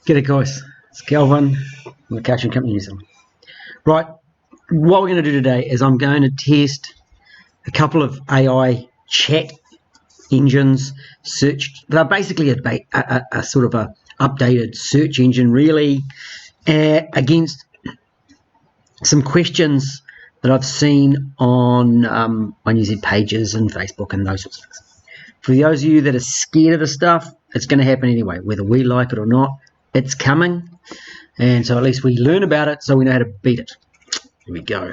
G'day guys, it's Calvin from the Coaching Company New Zealand. Right, what we're going to do today is I'm going to test a couple of AI chat engines, they're basically a sort of a updated search engine really, against some questions that I've seen on NZ pages and Facebook and those sorts of things. For those of you that are scared of this stuff, it's going to happen anyway, whether we like it or not. It's coming, and so at least we learn about it so we know how to beat it. Here we go.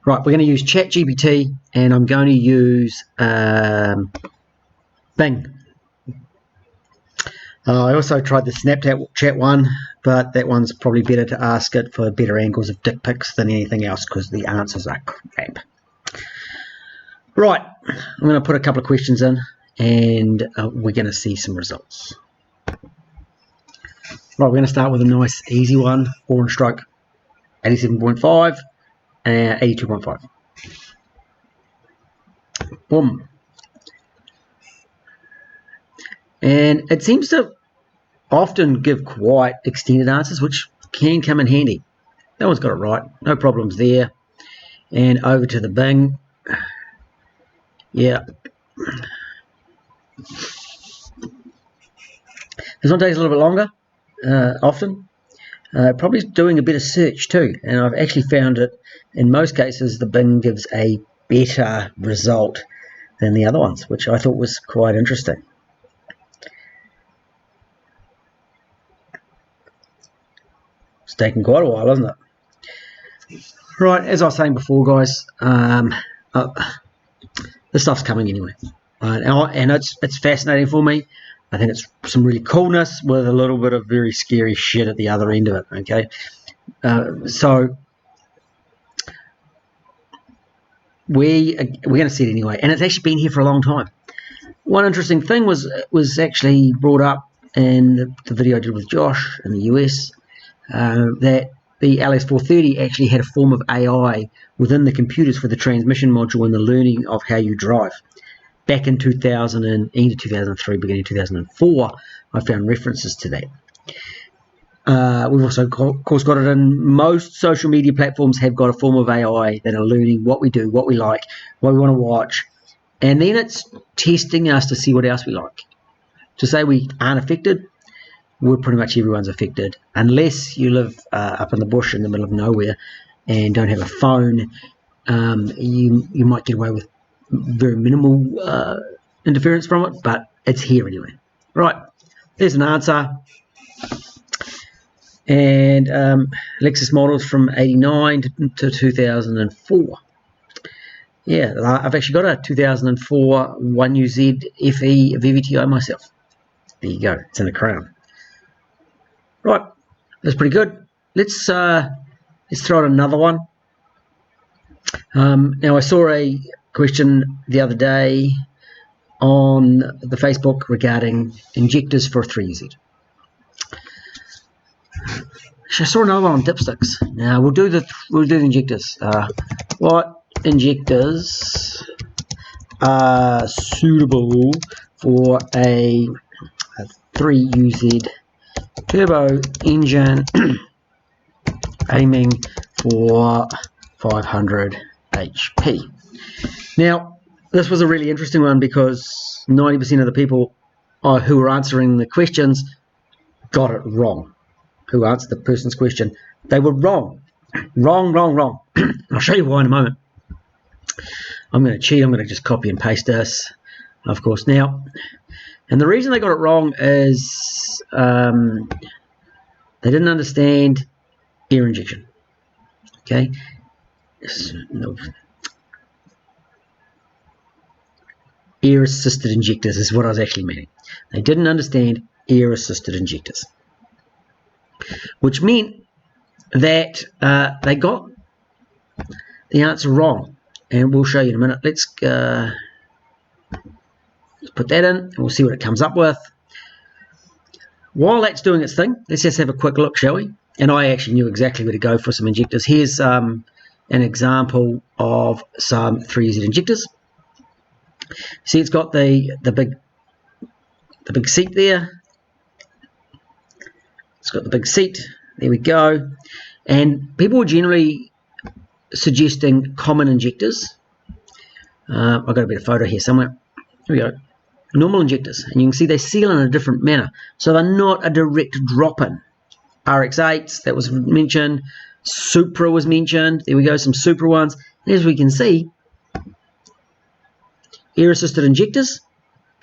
Right, we're going to use ChatGPT, and I'm going to use Bing. I also tried the Snapchat one, but that one's probably better to ask it for better angles of dick pics than anything else because the answers are crap. Right, I'm going to put a couple of questions in, and we're going to see some results. Right, we're going to start with a nice easy one, 4 and stroke, 87.5 and 82.5. Boom. And it seems to often give quite extended answers, which can come in handy. That one's got it right, no problems there. And over to the Bing. Yeah. This one takes a little bit longer. Often probably doing a bit of search too, and I've actually found it in most cases the Bing gives a better result than the other ones, which I thought was quite interesting. It's taken quite a while, hasn't it? Right, as I was saying before, guys, this stuff's coming anyway, and it's fascinating for me. I think it's some really coolness with a little bit of very scary shit at the other end of it, okay? So we're going to see it anyway, and it's actually been here for a long time. One interesting thing was actually brought up in the video I did with Josh in the US, that the LS430 actually had a form of AI within the computers for the transmission module and the learning of how you drive. Back in 2000 and into 2003, beginning 2004, I found references to that. We've also, of course, got it in most social media platforms have got a form of AI that are learning what we do, what we like, what we want to watch, and then it's testing us to see what else we like. To say we aren't affected, we're pretty much everyone's affected, unless you live up in the bush in the middle of nowhere and don't have a phone. You might get away with very minimal interference from it, but it's here anyway. Right, there's an answer. And Lexus models from 89 to 2004. Yeah, I've actually got a 2004 1UZ FE VVTi myself. There you go, it's in the crown. Right, that's pretty good. Let's throw out another one. Now I saw a question the other day on the Facebook regarding injectors for 3UZ. I saw another one on dipsticks. Now we'll do the injectors. What injectors are suitable for a 3UZ turbo engine aiming for 500 HP? Now, this was a really interesting one because 90% of the people who were answering the questions got it wrong. Who answered the person's question, they were wrong. Wrong. I'll show you why in a moment. I'm going to cheat. I'm going to just copy and paste this, of course. Now, and the reason they got it wrong is they didn't understand air injection. Okay. No. Air-assisted injectors is what I was actually meaning. They didn't understand air-assisted injectors, which meant that they got the answer wrong, and we'll show you in a minute. Let's put that in, and we'll see what it comes up with. While that's doing its thing, let's just have a quick look, shall we? And I actually knew exactly where to go for some injectors. Here's an example of some 3UZ injectors. See, it's got the big seat there. It's got the big seat. There we go. And people were generally suggesting common injectors. I've got a better photo here somewhere. Here we go. Normal injectors. And you can see they seal in a different manner. So they're not a direct drop-in. RX8s, that was mentioned. Supra was mentioned. There we go, some Supra ones. And as we can see, air-assisted injectors.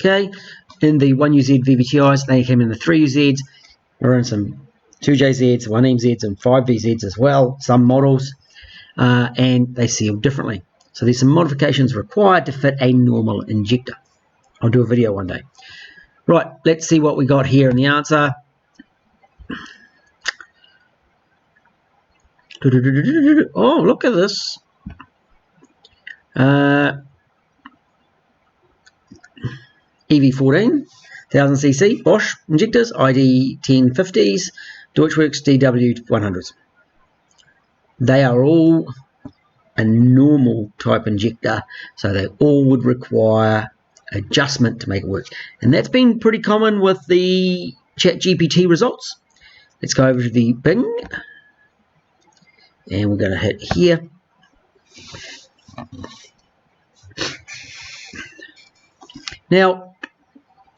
Okay. In the 1UZ VVTIs, they came in the 3UZs. There are in some 2JZs, 1MZs, and 5VZs as well, some models. And they seal differently. So there's some modifications required to fit a normal injector. I'll do a video one day. Right, let's see what we got here in the answer. Oh, look at this. EV14, 1000cc, Bosch injectors, ID 1050s, Deutschwerks DW100s. They are all a normal type injector, so they all would require adjustment to make it work. And that's been pretty common with the ChatGPT results. Let's go over to the Bing, and we're going to hit here. Now,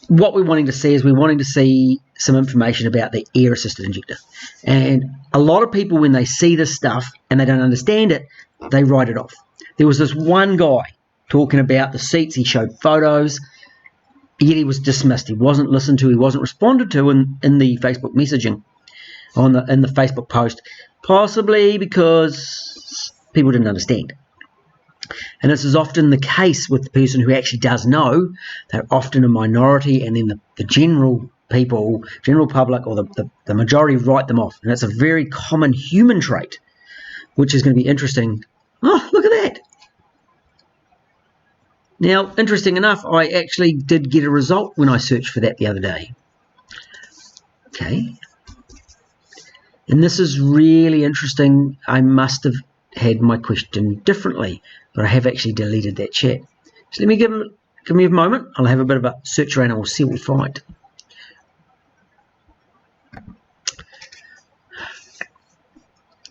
what we're wanting to see is we're wanting to see some information about the air-assisted injector. And a lot of people, when they see this stuff and they don't understand it, they write it off. There was this one guy talking about the seats. He showed photos, yet he was dismissed. He wasn't listened to. He wasn't responded to in the Facebook messaging, in the Facebook post, possibly because people didn't understand. And this is often the case with the person who actually does know. They're often a minority, and then the general people, general public, or the majority write them off. And it's a very common human trait, which is going to be interesting. Oh, look at that. Now, interesting enough, I actually did get a result when I searched for that the other day. Okay. And this is really interesting. I must have had my question differently, but I have actually deleted that chat. So let me give me a moment. I'll have a bit of a search around and we'll see what we find.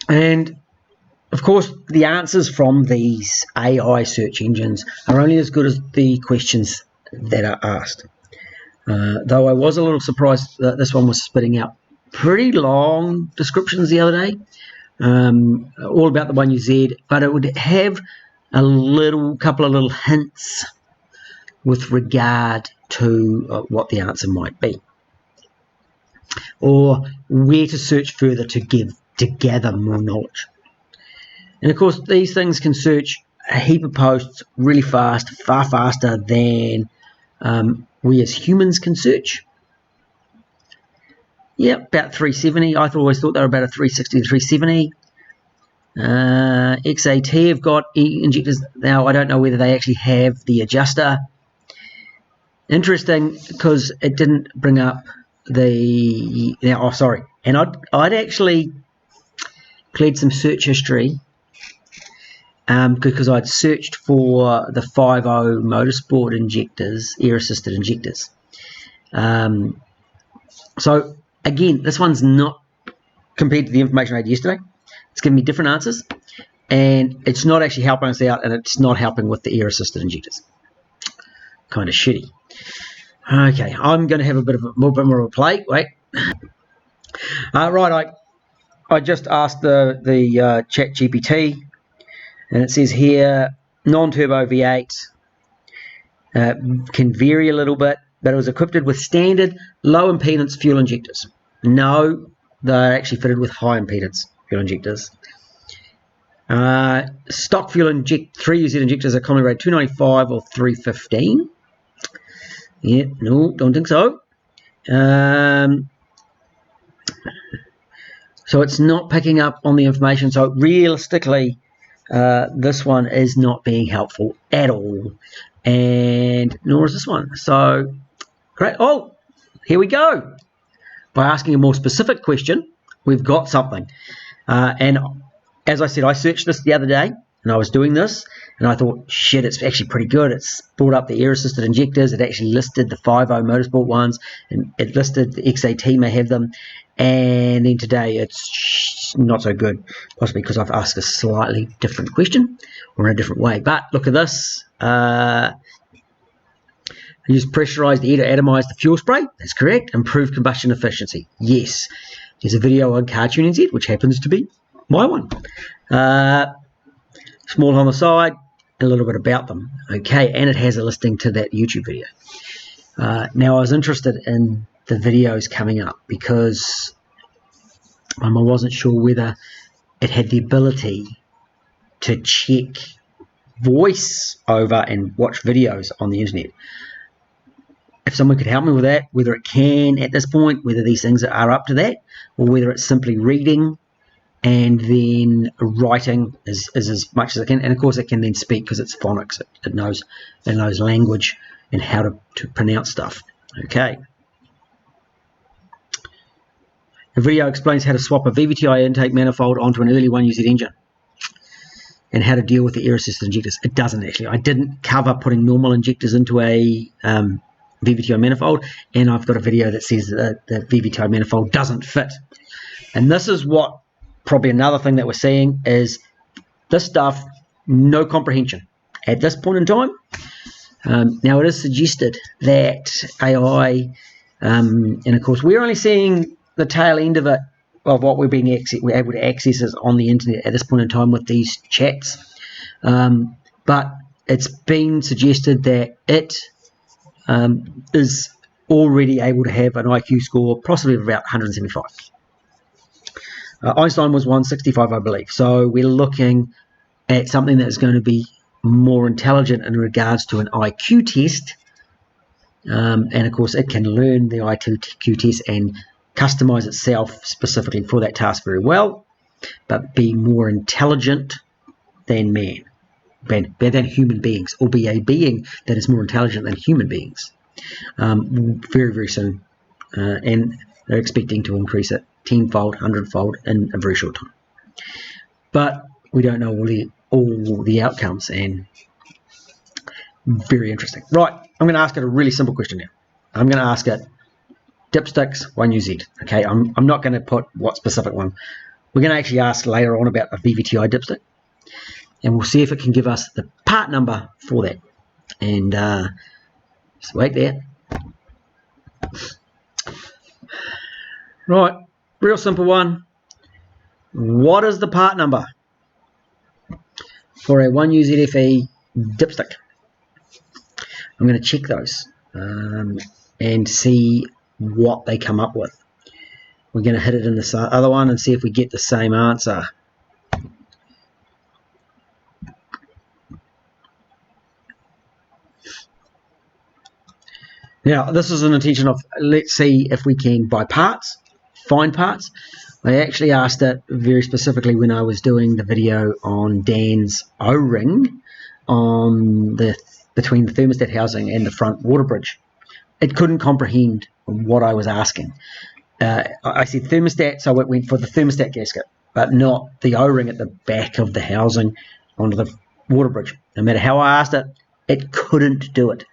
And of course, the answers from these AI search engines are only as good as the questions that are asked. Though I was a little surprised that this one was spitting out pretty long descriptions the other day, all about the 1UZ, but it would have a couple of little hints with regard to what the answer might be, or where to search further to gather more knowledge. And of course, these things can search a heap of posts really fast, far faster than we as humans can search. Yeah, about 370. I always thought they were about a 360 to 370. XAT have got injectors. Now, I don't know whether they actually have the adjuster. Interesting, because it didn't bring up the... Now, oh, sorry. And I'd actually cleared some search history because I'd searched for the 5.0 motorsport injectors, air-assisted injectors. So, again, this one's not compared to the information I had yesterday. It's giving me different answers, and it's not actually helping us out, and it's not helping with the air-assisted injectors. Kind of shitty. Okay, I'm going to have a bit more of a play. Wait. Right, I just asked the ChatGPT, and it says here, non-turbo V8 can vary a little bit, but it was equipped with standard low impedance fuel injectors. No, they're actually fitted with high impedance fuel injectors. Stock fuel 3UZ injectors are commonly rated 295 or 315. Yeah, no, don't think so. So it's not picking up on the information. So realistically, this one is not being helpful at all, and nor is this one. So great. Oh, here we go. By asking a more specific question, we've got something. And as I said, I searched this the other day, and I was doing this, and I thought, shit, it's actually pretty good. It's brought up the air-assisted injectors. It actually listed the 5.0 motorsport ones, and it listed the XAT may have them. And then today it's not so good, possibly because I've asked a slightly different question or in a different way. But look at this. Use pressurized air to atomize the fuel spray. That's correct. Improve combustion efficiency. Yes. There's a video on Cartoon NZ, which happens to be my one. Small on the side, a little bit about them. Okay, and it has a listing to that YouTube video. Now, I was interested in the videos coming up because I wasn't sure whether it had the ability to check voice over and watch videos on the internet. If someone could help me with that, whether it can at this point, whether these things are up to that, or whether it's simply reading and then writing is as much as it can. And of course it can then speak because it's phonics. It knows language and how to pronounce stuff. Okay. The video explains how to swap a VVTi intake manifold onto an early 1UZ engine and how to deal with the air-assisted injectors. It doesn't actually. I didn't cover putting normal injectors into a VVTi manifold, and I've got a video that says that the VVTi manifold doesn't fit. And this is what probably another thing that we're seeing is this stuff, no comprehension at this point in time. Now, it is suggested that AI, and of course, we're only seeing the tail end of it, of what we're able to access is on the internet at this point in time with these chats. But it's been suggested that it is already able to have an IQ score possibly of about 175. Einstein was 165, I believe. So we're looking at something that is going to be more intelligent in regards to an IQ test. And of course, it can learn the IQ test and customize itself specifically for that task very well, but be more intelligent than man. Than human beings, or be a being that is more intelligent than human beings very, very soon. And they're expecting to increase it 10-fold, 100-fold in a very short time. But we don't know all the outcomes, and very interesting. Right, I'm going to ask it a really simple question now. I'm going to ask it dipsticks 1UZ. Okay, I'm not going to put what specific one. We're going to actually ask later on about a VVTi dipstick. And we'll see if it can give us the part number for that. And just wait there. Right, real simple one. What is the part number for a 1UZFE dipstick? I'm going to check those and see what they come up with. We're going to hit it in the other one and see if we get the same answer. Now, this is an intention of, let's see if we can, by parts, find parts. I actually asked it very specifically when I was doing the video on Dan's O-ring on between the thermostat housing and the front water bridge. It couldn't comprehend what I was asking. I said thermostat, so it went for the thermostat gasket, but not the O-ring at the back of the housing onto the water bridge. No matter how I asked it, it couldn't do it.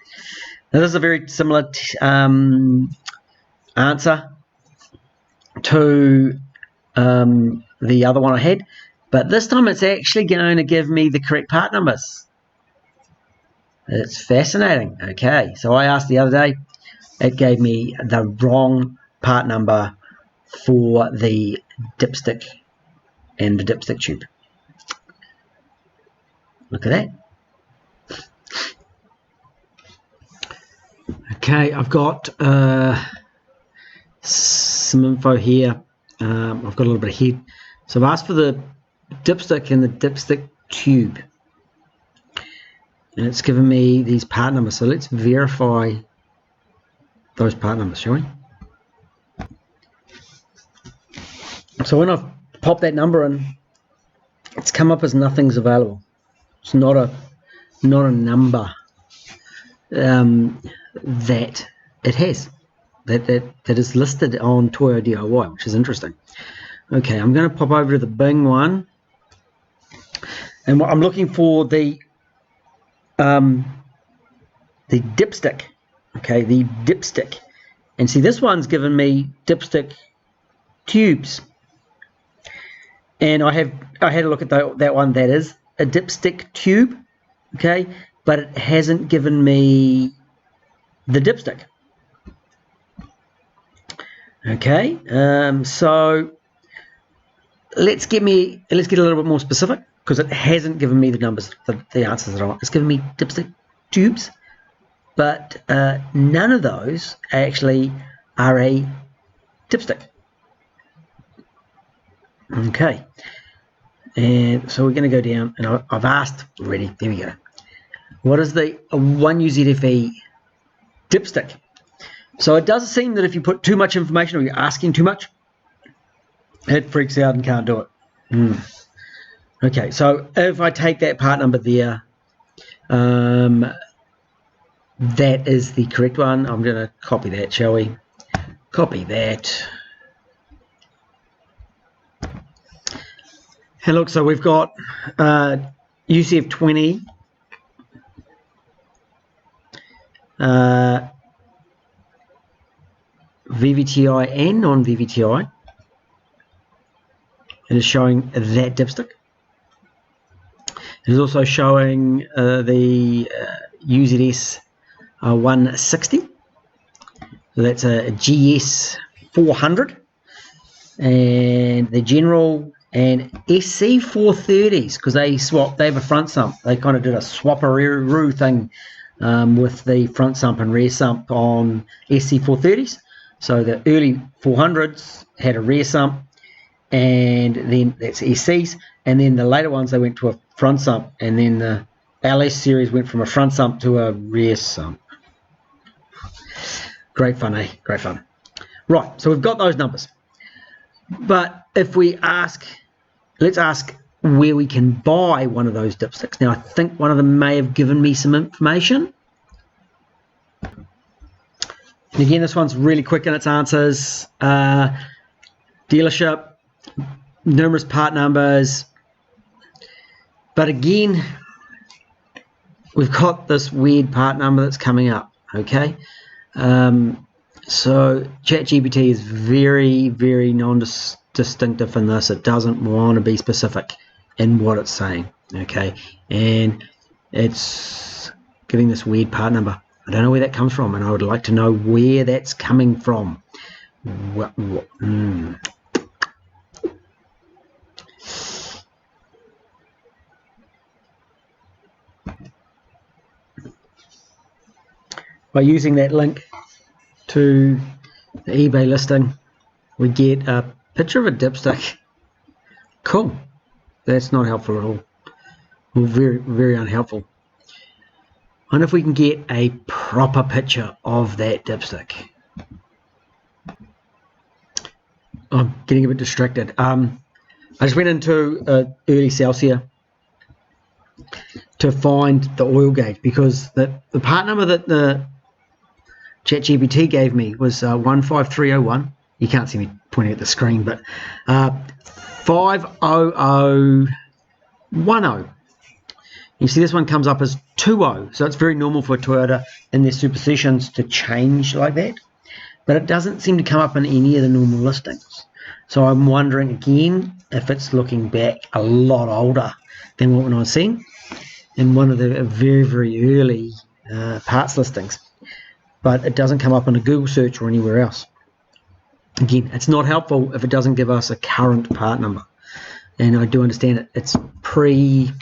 Now, this is a very similar answer to the other one I had, but this time it's actually going to give me the correct part numbers. It's fascinating. Okay, so I asked the other day, it gave me the wrong part number for the dipstick and the dipstick tube. Look at that. Okay, I've got some info here. I've got a little bit of head. So I've asked for the dipstick and the dipstick tube. And it's given me these part numbers. So let's verify those part numbers, shall we? So when I've popped that number in, it's come up as nothing's available. It's not a number that it has, that is listed on Toyo DIY, which is interesting. Okay, I'm going to pop over to the Bing one, And I'm looking for the dipstick. Okay, the dipstick. And see, this one's given me dipstick tubes. And I had a look at that one. That is a dipstick tube. Okay, but it hasn't given me the dipstick. Okay, so let's get a little bit more specific, because it hasn't given me the numbers, the answers that I want. It's given me dipstick tubes, but none of those actually are a dipstick. Okay, and so we're going to go down, and I've asked already. There we go. What is the 1UZFE dipstick? So it does seem that if you put too much information, or you're asking too much, it freaks out and can't do it. Okay, so if I take that part number there, that is the correct one. I'm going to copy that, shall we? Copy that. And look, so we've got UCF 20, VVTI and non-VVTI. It is showing that dipstick. It is also showing the UZS 160. So that's a GS 400, and the general and SC 430s, because they have a front sump. They kind of did a swap-a-roo thing with the front sump and rear sump on SC 430s. So the early 400s had a rear sump, and then that's SCs, and then the later ones they went to a front sump, and then the LS series went from a front sump to a rear sump. Great fun, eh? Great fun. Right, so we've got those numbers. But if we let's ask where we can buy one of those dipsticks. Now, I think one of them may have given me some information. And again, this one's really quick in its answers. Dealership, numerous part numbers. But again, we've got this weird part number that's coming up, okay? So ChatGPT is very, very non-distinctive in this. It doesn't want to be specific in what it's saying, okay? And it's giving this weird part number. I don't know where that comes from, and I would like to know where that's coming from. By using that link to the eBay listing, we get a picture of a dipstick. Cool. That's not helpful at all. Well, very, very unhelpful. I wonder if we can get a proper picture of that dipstick. I'm getting a bit distracted. I just went into early Celsius to find the oil gauge, because the part number that the ChatGPT gave me was 15301. You can't see me pointing at the screen, but 50010. You see this one comes up as 20, so it's very normal for Toyota in their super sessions to change like that, but it doesn't seem to come up in any of the normal listings. So I'm wondering again if it's looking back a lot older than what I was seeing in one of the very, very early parts listings, but it doesn't come up in a Google search or anywhere else. Again, it's not helpful if it doesn't give us a current part number, and I do understand it's pre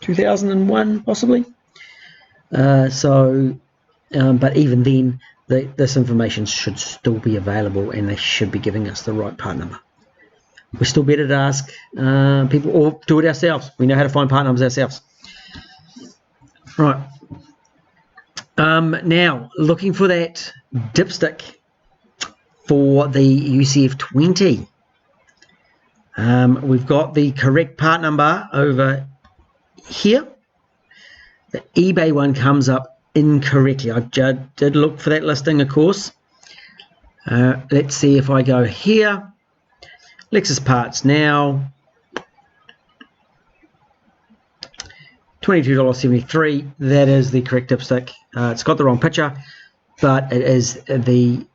2001 possibly, but even then this information should still be available, and they should be giving us the right part number. We're still better to ask people, or do it ourselves. We know how to find part numbers ourselves. Right, now looking for that dipstick for the UCF 20. We've got the correct part number over here. The eBay one comes up incorrectly. I did look for that listing, of course. Let's see if I go here, Lexus Parts Now, $22.73. That is the correct dipstick. It's got the wrong picture, but it is the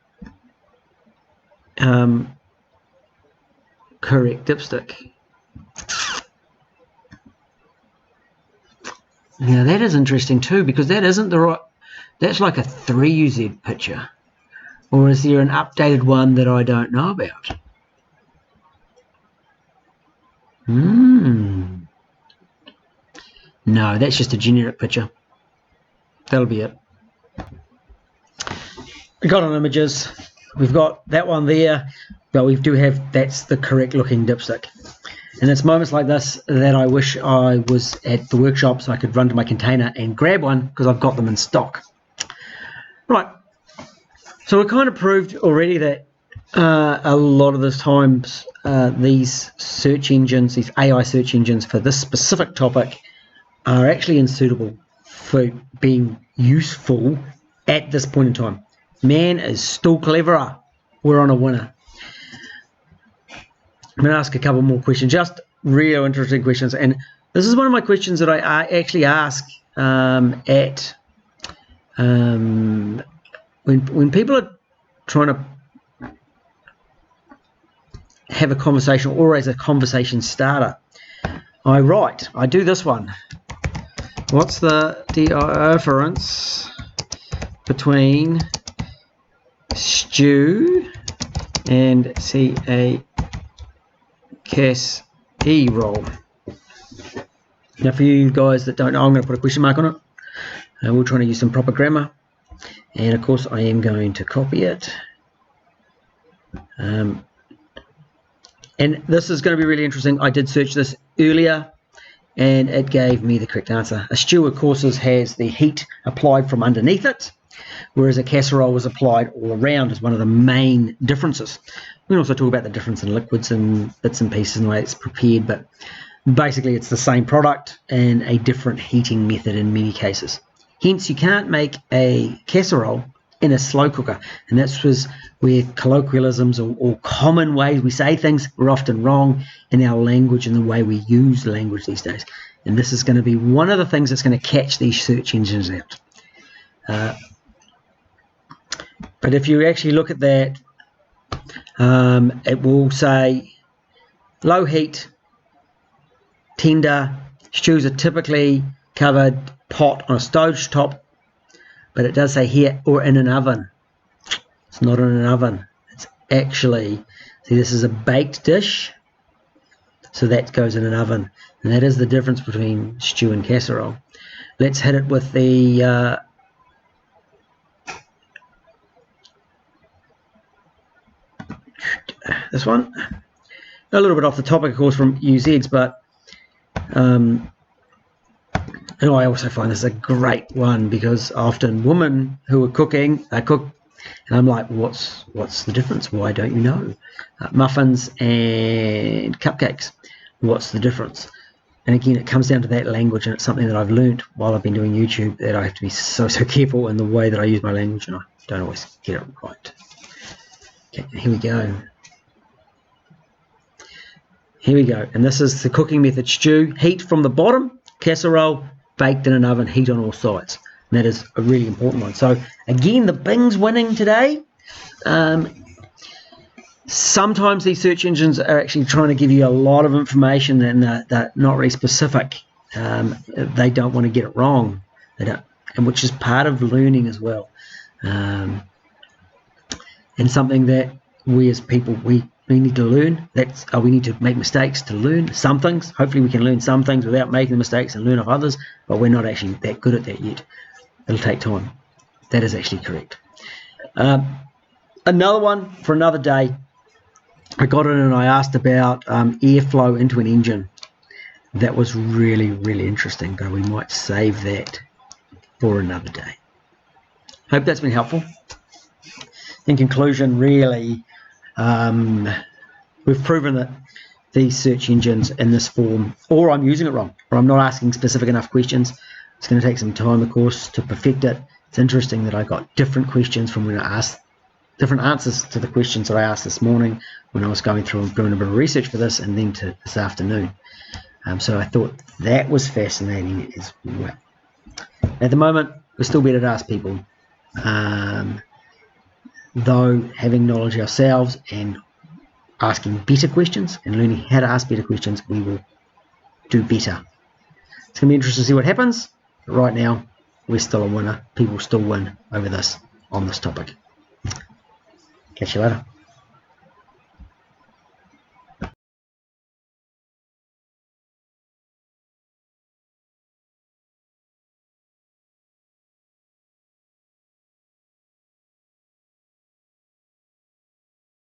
correct dipstick. Now that is interesting too, because that isn't the right, that's like a 3UZ picture. Or is there an updated one that I don't know about? No, that's just a generic picture. That'll be it. We got on images. We've got that one there, but we do have, that's the correct looking dipstick. And it's moments like this that I wish I was at the workshop so I could run to my container and grab one, because I've got them in stock. Right. So we kind of proved already that a lot of the times these search engines, these AI search engines for this specific topic are actually unsuitable for being useful at this point in time. Man is still cleverer. We're on a winner. I'm going to ask a couple more questions, just real interesting questions. And this is one of my questions that I actually ask at when people are trying to have a conversation, or as a conversation starter. I do this one. What's the difference between stew and a casserole? Now for you guys that don't know, I'm going to put a question mark on it. We're trying to use some proper grammar. And of course I am going to copy it. And this is going to be really interesting. I did search this earlier and it gave me the correct answer. A stew, of course, has the heat applied from underneath it, whereas a casserole was applied all around, is one of the main differences. We can also talk about the difference in liquids and bits and pieces and the way it's prepared, but basically it's the same product and a different heating method in many cases. Hence, you can't make a casserole in a slow cooker, and that was where colloquialisms or common ways we say things are often wrong in our language and the way we use language these days. And this is going to be one of the things that's going to catch these search engines out. But if you actually look at that, it will say low heat, tender. Stews are typically covered pot on a stove top, but it does say here, or in an oven. It's not in an oven. It's actually, see, this is a baked dish, so that goes in an oven, and that is the difference between stew and casserole. Let's hit it with the this one. A little bit off the topic, of course, from UZs, but and I also find this a great one, because often women who are cooking, cook, and I'm like, what's the difference? Why don't you know? Muffins and cupcakes, what's the difference? And again, it comes down to that language, and it's something that I've learned while I've been doing YouTube, that I have to be so careful in the way that I use my language, and I don't always get it right. Okay, here we go. Here we go, and this is the cooking method. Stew, heat from the bottom. Casserole, baked in an oven, heat on all sides. And that is a really important one. So again, the Bing's winning today. Sometimes these search engines are actually trying to give you a lot of information, and they're not really specific. They don't want to get it wrong. They don't, and which is part of learning as well. And something that we as people, we need to learn. We need to make mistakes to learn some things. Hopefully we can learn some things without making mistakes and learn off others, but we're not actually that good at that yet. It'll take time. That is actually correct. Another one for another day. I got in and I asked about airflow into an engine. That was really, really interesting, but we might save that for another day. Hope that's been helpful. In conclusion, really, we've proven that these search engines in this form, or I'm using it wrong, or I'm not asking specific enough questions. It's going to take some time, of course, to perfect it. It's interesting that I got different questions from when I asked, different answers to the questions that I asked this morning when I was going through and doing a bit of research for this, and then to this afternoon. So I thought that was fascinating as well. At the moment, we're still better to ask people. Though having knowledge ourselves and asking better questions and learning how to ask better questions, we will do better. It's going to be interesting to see what happens. But right now, we're still a winner. People still win over this on this topic. Catch you later.